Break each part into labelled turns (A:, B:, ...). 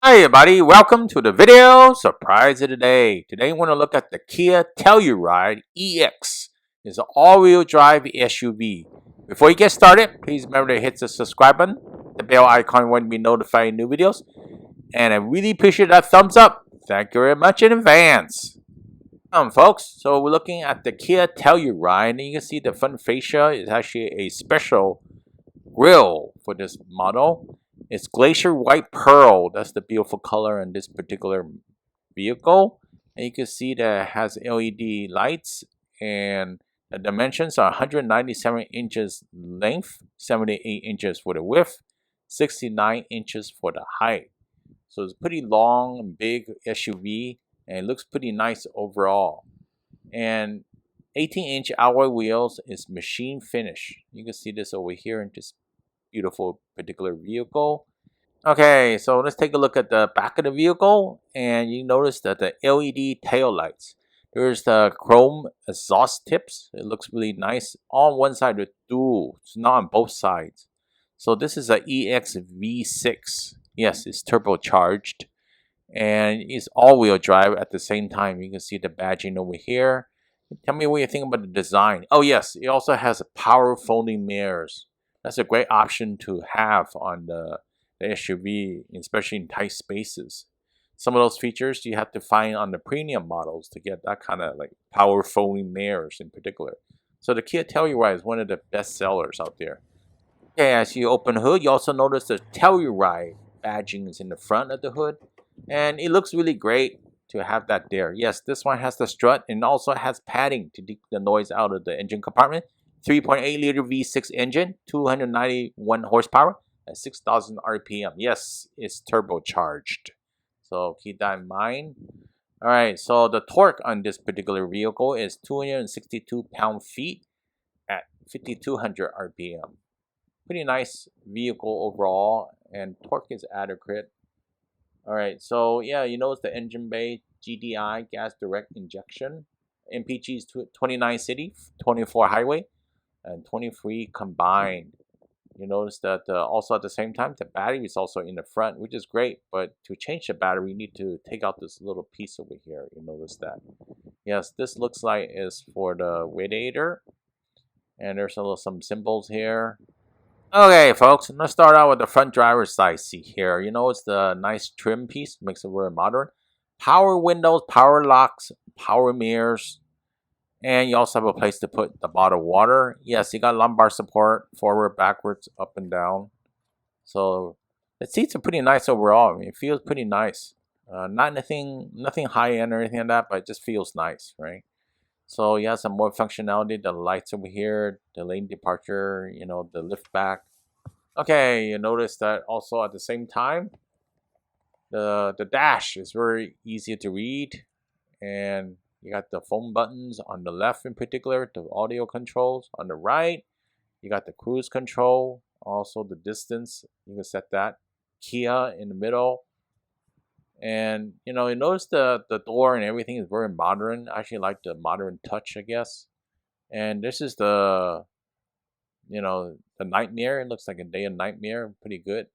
A: Hi everybody, welcome to the video surprise of the day. Today we want to look at the Kia Telluride EX. It's an all-wheel drive SUV. Before you get started, please remember to hit the subscribe button, the bell icon when we notify new videos, and I really appreciate that thumbs up. Thank you very much in advance. Folks, so we're looking at the Kia Telluride, and you can see the front fascia is actually a special grille for this model. It's glacier white pearl. That's the beautiful color in this particular vehicle. And you can see that it has LED lights, and the dimensions are 197 inches length, 78 inches for the width, 69 inches for the height. So it's pretty long and big SUV, and it looks pretty nice overall. And 18-inch alloy wheels is machine finish. You can see this over here in this beautiful particular vehicle. Okay, so let's take a look at the back of the vehicle, and you notice that the LED tail lights. There's the chrome exhaust tips. It looks really nice. On one side with dual, it's not on both sides. So this is a EX V6. Yes, it's turbocharged, and it's all-wheel drive at the same time. You can see the badging over here. Tell me what you think about the design. Oh yes, it also has power folding mirrors. That's a great option to have on the SUV, especially in tight spaces. Some of those features you have to find on the premium models to get that kind of like power folding mirrors in particular. So the Kia Telluride is one of the best sellers out there. Okay, as you open the hood, you also notice the Telluride badging is in the front of the hood, and it looks really great to have that there. Yes, this one has the strut and also has padding to keep the noise out of the engine compartment. 3.8 liter V6 engine, 291 horsepower at 6,000 RPM. Yes, it's turbocharged. So keep that in mind. Alright, so the torque on this particular vehicle is 262 pound-feet at 5,200 RPM. Pretty nice vehicle overall, and torque is adequate. Alright, so yeah, you notice the engine bay, GDI, gas direct injection. MPG is 29 city, 24 highway, and 23 combined. You notice that also at the same time, the battery is also in the front, which is great. But to change the battery, you need to take out this little piece over here. You notice that. Yes, this looks like is for the radiator. And there's some symbols here. Okay, folks, let's start out with the front driver's side seat here. You know, it's the nice trim piece, makes it very modern. Power windows, power locks, power mirrors. And you also have a place to put the bottled water. Yes, you got lumbar support, forward, backwards, up and down. So the seats are pretty nice overall. I mean, it feels pretty nice. Not nothing high end or anything like that, but it just feels nice, right? So you have some more functionality. The lights over here, the lane departure, you know, the lift back. Okay, you notice that also at the same time, the dash is very easy to read, and you got the phone buttons on the left in particular, the audio controls. On the right, you got the cruise control, also the distance. You can set that. Kia in the middle. And, you know, you notice the door and everything is very modern. I actually like the modern touch, I guess. And this is the, you know, the nightmare. It looks like a day and nightmare. Pretty good.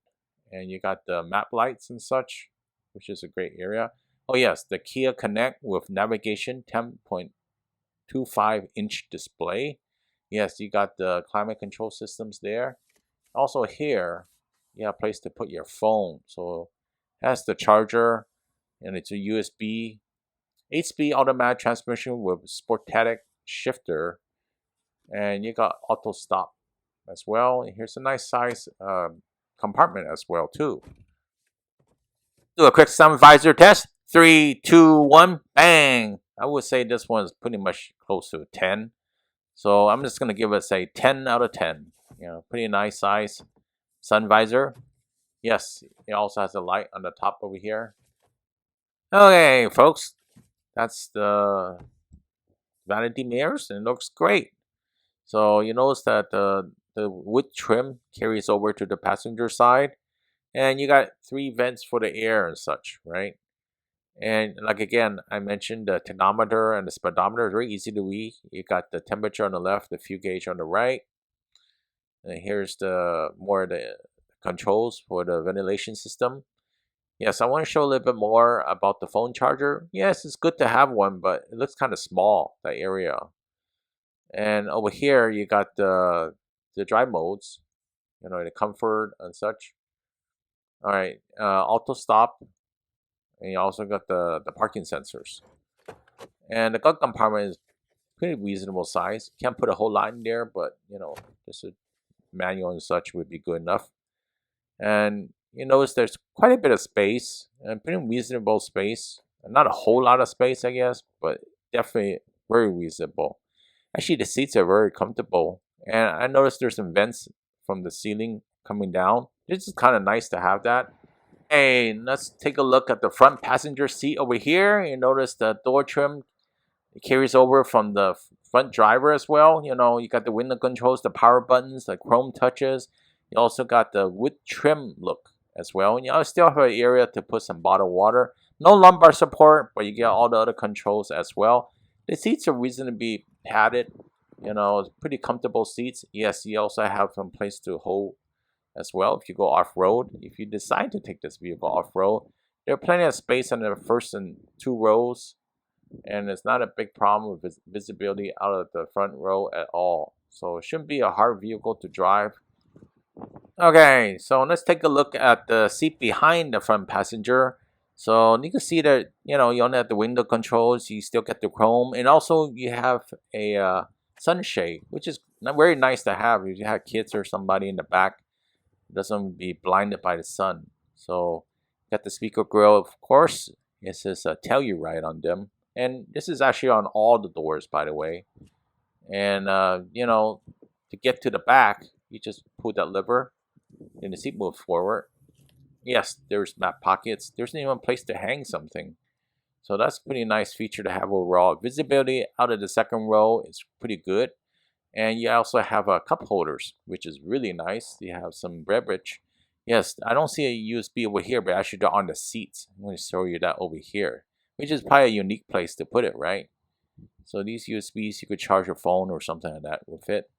A: And you got the map lights and such, which is a great area. Oh yes, the Kia Connect with navigation, 10.25-inch display. Yes, you got the climate control systems there. Also here, you have a place to put your phone. So it has the charger, and it's a USB, 8-speed automatic transmission with Sportatic shifter, and you got auto stop as well. And here's a nice size compartment as well too. Do a quick sun visor test. 3, 2, 1, bang! I would say this one is pretty much close to a 10. So I'm just going to give it, say, 10 out of 10. You know, pretty nice size sun visor. Yes, it also has a light on the top over here. Okay, folks. That's the vanity mirrors, and it looks great. So you notice that the wood trim carries over to the passenger side. And you got 3 vents for the air and such, right? And like again, I mentioned the tachometer and the speedometer is very easy to read. You got the temperature on the left, the fuel gauge on the right. And here's the more the controls for the ventilation system. Yes, I want to show a little bit more about the phone charger. Yes, it's good to have one, but it looks kind of small, that area. And over here, you got the drive modes, the comfort and such. All right, auto stop, and you also got the parking sensors. And the glove compartment is pretty reasonable size. Can't put a whole lot in there, but just a manual and such would be good enough. And you notice there's quite a bit of space and pretty reasonable space. Not a whole lot of space, I guess, but definitely very reasonable. Actually, the seats are very comfortable. And I noticed there's some vents from the ceiling coming down. It's just kind of nice to have that. Hey, let's take a look at the front passenger seat over here. You notice the door trim, it carries over from the front driver as well. You got the window controls, the power buttons, the chrome touches. You also got the wood trim look as well. And you still have an area to put some bottled water. No lumbar support, but you get all the other controls as well. The seats are reasonably padded. Pretty comfortable seats. Yes, you also have some place to hold as well if you go off-road. If you decide to take this vehicle off-road, there are plenty of space on the first and two rows, and it's not a big problem with visibility out of the front row at all. So it shouldn't be a hard vehicle to drive. Okay, so let's take a look at the seat behind the front passenger. So you can see that you only have the window controls. You still get the chrome, and also you have a sunshade, which is very nice to have if you have kids or somebody in the back. Doesn't be blinded by the sun. So got the speaker grill, of course. This is a Telluride on them, and this is actually on all the doors, by the way. And to get to the back, you just pull that lever, and the seat moves forward. Yes, there's map pockets. There's even a place to hang something. So that's a pretty nice feature to have overall. Visibility out of the second row is pretty good. And you also have cup holders, which is really nice. You have some beverage. Yes, I don't see a USB over here, but actually they're on the seats. I'm going to show you that over here, which is probably a unique place to put it, right? So these USBs, you could charge your phone or something like that will fit.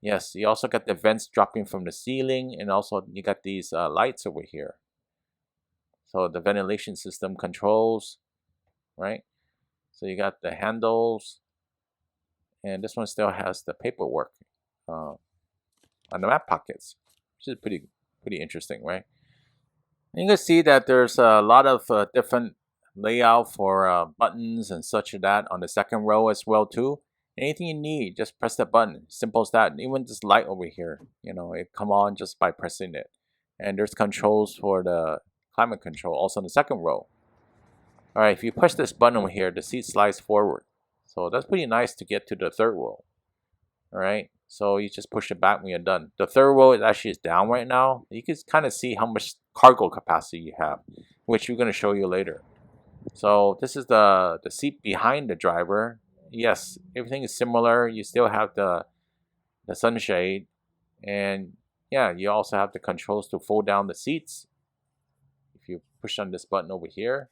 A: Yes, you also got the vents dropping from the ceiling, and also you got these lights over here. So the ventilation system controls, right? So you got the handles, and this one still has the paperwork on the map pockets, which is pretty interesting, right? And you can see that there's a lot of different layout for buttons and such as that on the second row as well too. Anything you need, just press the button. Simple as that. And even this light over here, it come on just by pressing it. And there's controls for the climate control also in the second row. All right, if you push this button over here, the seat slides forward. So that's pretty nice to get to the third row. All right, so you just push it back when you're done. The third row is actually down right now. You can kind of see how much cargo capacity you have, which we're going to show you later. So this is the seat behind the driver. Yes, everything is similar. You still have the sunshade, and yeah, you also have the controls to fold down the seats. If you push on this button over here,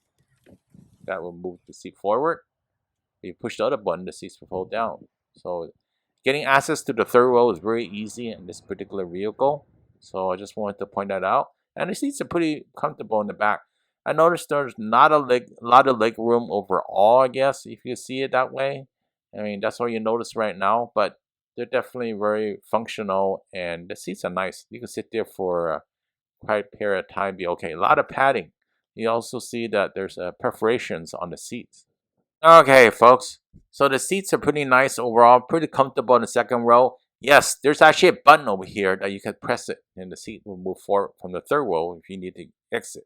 A: that will move the seat forward. If you push the other button, the seats will fold down. So getting access to the third row is very easy in this particular vehicle. So I just wanted to point that out. And the seats are pretty comfortable in the back. I noticed there's not a lot of leg room overall, I guess, if you see it that way. I mean, that's all you notice right now, but they're definitely very functional, and the seats are nice. You can sit there for quite a period of time, be okay. A lot of padding. You also see that there's perforations on the seats. Okay, folks. So the seats are pretty nice overall, pretty comfortable in the second row. Yes, there's actually a button over here that you can press it, and the seat will move forward from the third row if you need to exit.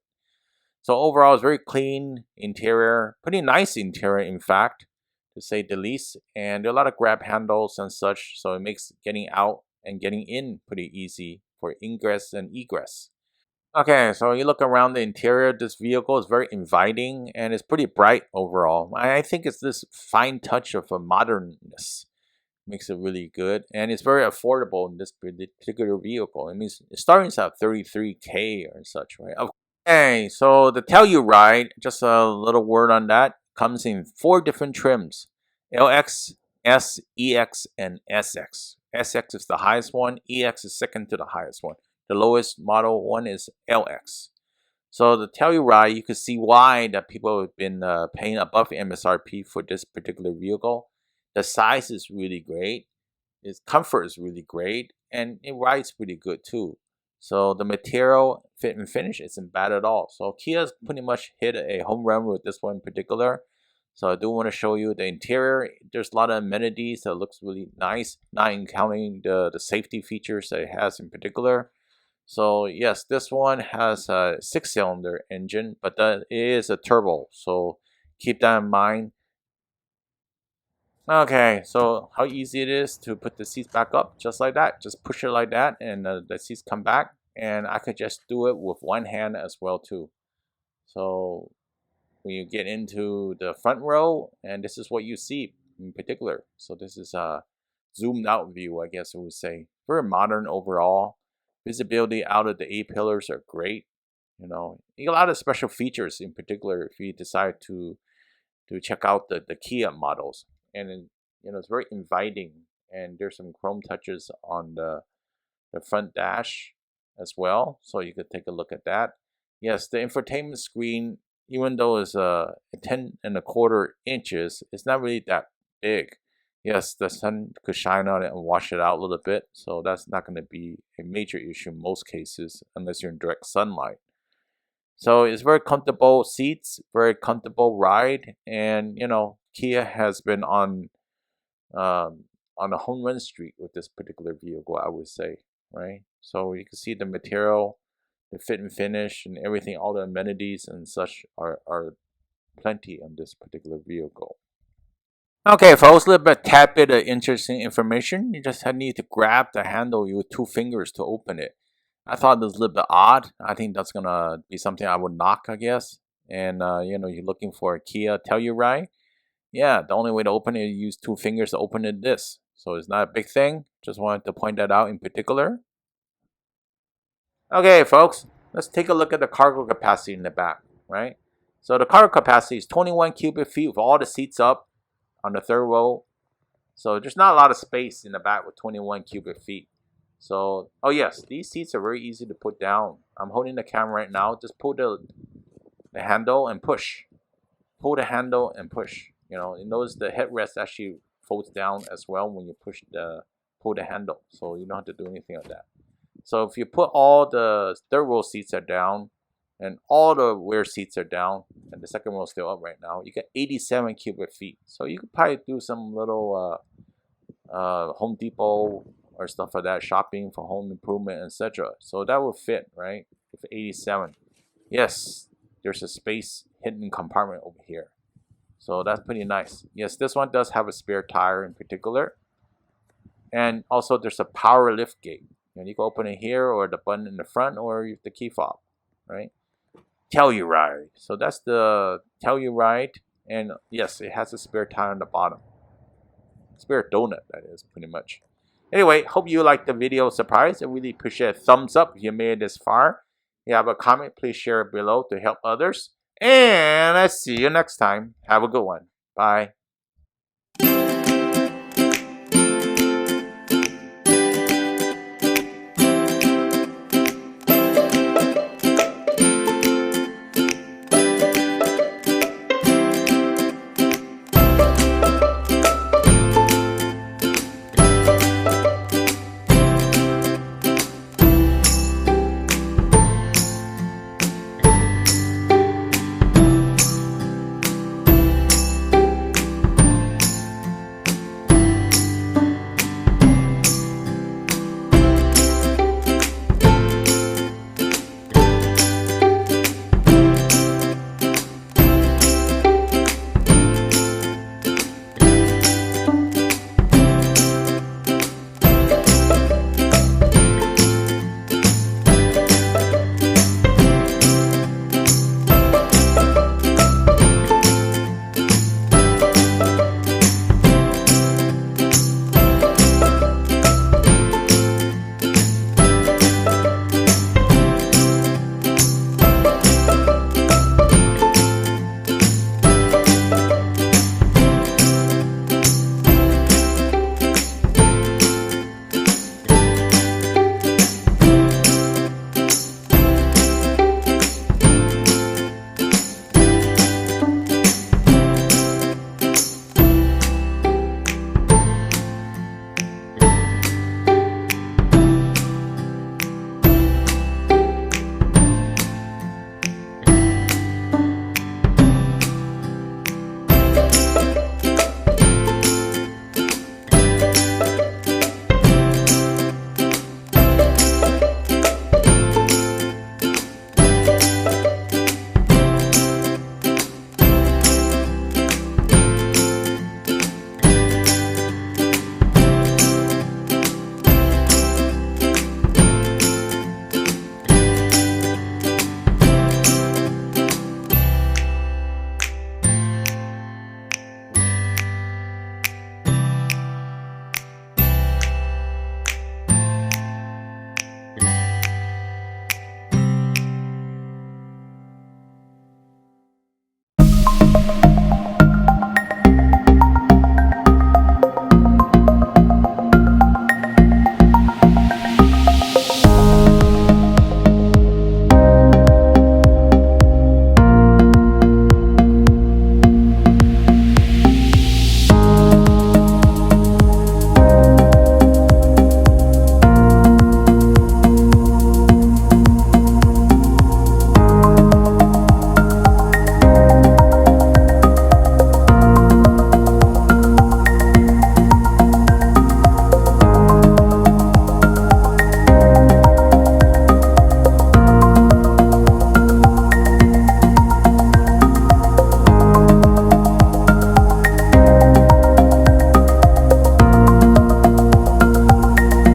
A: So overall, it's very clean interior, pretty nice interior, in fact, to say the least. And there are a lot of grab handles and such, so it makes getting out and getting in pretty easy for ingress and egress. Okay, so you look around the interior, this vehicle is very inviting and it's pretty bright overall. I think it's this fine touch of a modernness makes it really good, and it's very affordable in this particular vehicle. It means it's starting at 33K or such, right? Okay, so the Telluride, just a little word on that, comes in 4 different trims: LX, S, EX, and SX. SX is the highest one, EX is second to the highest one. The lowest model one is LX. So the Telluride, you can see why that people have been paying above MSRP for this particular vehicle. The size is really great. Its comfort is really great, and it rides pretty good too. So the material, fit and finish isn't bad at all. So Kia's pretty much hit a home run with this one in particular. So I do want to show you the interior. There's a lot of amenities that looks really nice, not counting the safety features that it has in particular. So yes, this one has a 6-cylinder engine, but that is a turbo. So keep that in mind. Okay, so how easy it is to put the seats back up, just like that. Just push it like that, and the seats come back. And I could just do it with one hand as well too. So when you get into the front row, and this is what you see in particular. So this is a zoomed out view, I guess I would say. Very modern overall. Visibility out of the A-pillars are great. You know, you get a lot of special features in particular if you decide to check out the Kia models. And you know, it's very inviting, and there's some chrome touches on the front dash as well, so you could take a look at that. Yes, the infotainment screen, even though it's 10.25 inches, it's not really that big. Yes, the sun could shine on it and wash it out a little bit, so that's not going to be a major issue in most cases unless you're in direct sunlight. So it's very comfortable seats, very comfortable ride, and you know, Kia has been on a home run streak with this particular vehicle, I would say, right? So you can see the material, the fit and finish, and everything, all the amenities and such are plenty on this particular vehicle. Okay, folks, a little bit tad bit of interesting information. You just need to grab the handle with 2 fingers to open it. I thought it was a little bit odd. I think that's gonna be something I would knock, I guess. And you know, you're looking for a Kia Telluride. Yeah, the only way to open it is use 2 fingers to open it. So it's not a big thing. Just wanted to point that out in particular. Okay, folks, let's take a look at the cargo capacity in the back, right? So the cargo capacity is 21 cubic feet with all the seats up on the third row. So there's not a lot of space in the back with 21 cubic feet. So, oh yes, these seats are very easy to put down. I'm holding the camera right now. Just pull the handle and push. Pull the handle and push. You know, you notice the headrest actually folds down as well when you pull the handle. So you don't have to do anything like that. So if you put all the third row seats are down and all the rear seats are down and the second row is still up right now, you get 87 cubic feet. So you could probably do some little Home Depot or stuff like that, shopping for home improvement, etc. So that will fit, right? With 87. Yes, there's a space hidden compartment over here. So that's pretty nice. Yes, this one does have a spare tire in particular. And also there's a power lift gate. And you can open it here or the button in the front or the key fob, right? Telluride. So that's the Telluride. And yes, it has a spare tire on the bottom. Spare donut, that is, pretty much. Anyway, hope you liked the video surprise. I really appreciate a thumbs up if you made it this far. If you have a comment, please share it below to help others. And I'll see you next time. Have a good one. Bye.